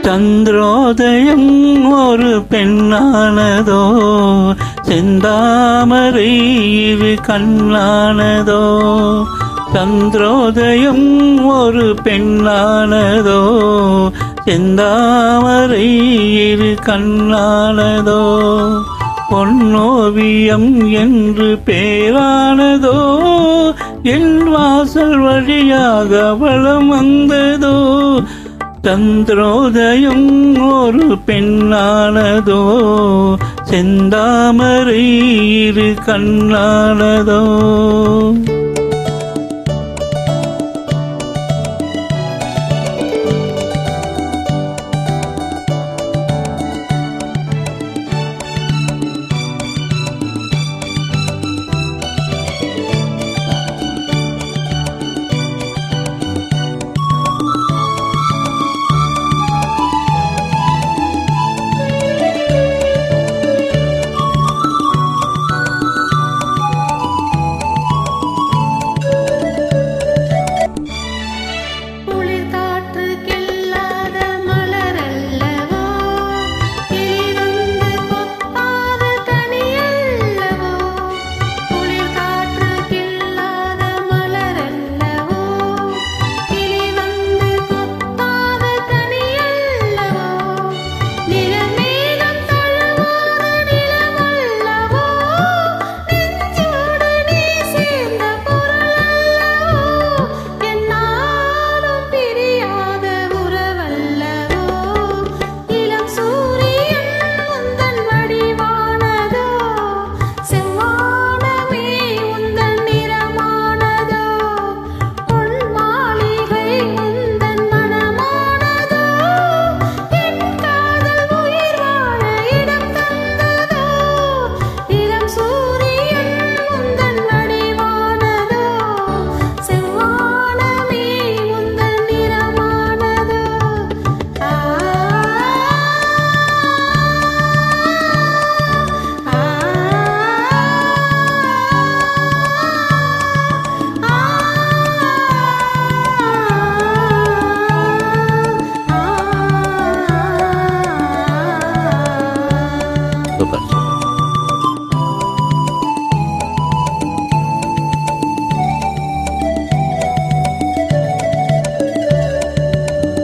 சந்திரோதயம் ஒரு பெண்ணானதோ, செந்தாமரை இரு கண்ணானதோ. சந்திரோதயம் ஒரு பெண்ணானதோ, செந்தாமரை இரு கண்ணானதோ. பொன்னோவியம் என்று பேரானதோ, என் வாசல் வழியாக வளம் வந்ததோ. சந்திரோதயம் ஒரு பெண்ணானதோ, செந்தாமரை இரு கண்ணானதோ.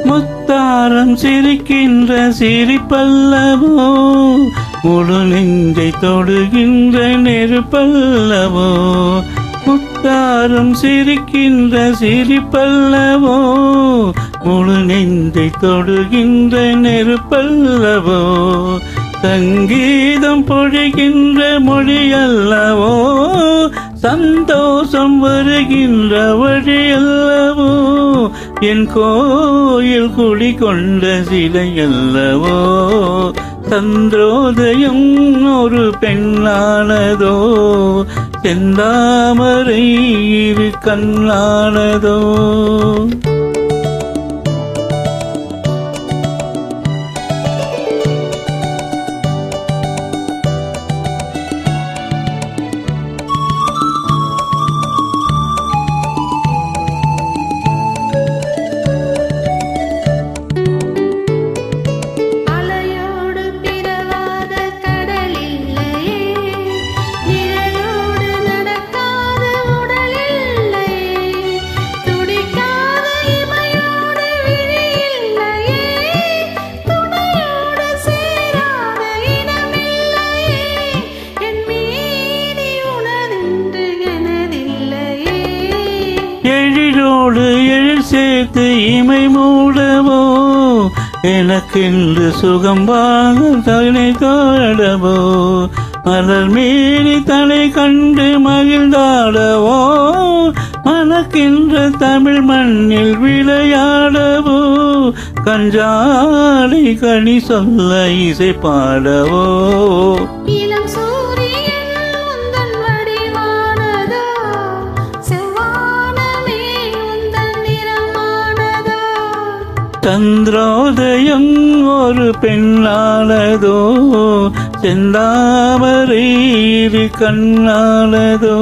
முத்தாரம் சிரிக்கின்ற சிரிப்பல்லவோ, முழு நெஞ்சை தொடுகின்ற நெருப்பல்லவோ. முத்தாரம் சிரிக்கின்ற சிரிப்பல்லவோ, முழு நெஞ்சை தொடுகின்ற நெருப்பல்லவோ. சங்கீதம் பொழிகின்ற மொழியல்லவோ, சந்தோஷம் வருகின்ற வழியல்லவோ. என் கோயில் குடி கொண்ட சிலையல்லவோ. சந்திரோதயம் ஒரு பெண்ணானதோ, செந்தாமரை இரு கண்ணானதோ. எழிலோடு எழில் சேர்த்து இமை மூடவோ, எனக்கென்று சுகம் வாங்க தலை காடவோ. மலர் மீறி தலை கண்டு மகிழ்ந்தாடவோ, மனக்கின்ற தமிழ் மண்ணில் விளையாடவோ. கஞ்சாலை கனி சொல்ல இசை பாடவோ. சந்திரோதயம் ஒரு பெண்ணானதோ, செந்தாமரை இரு கண்ணானதோ.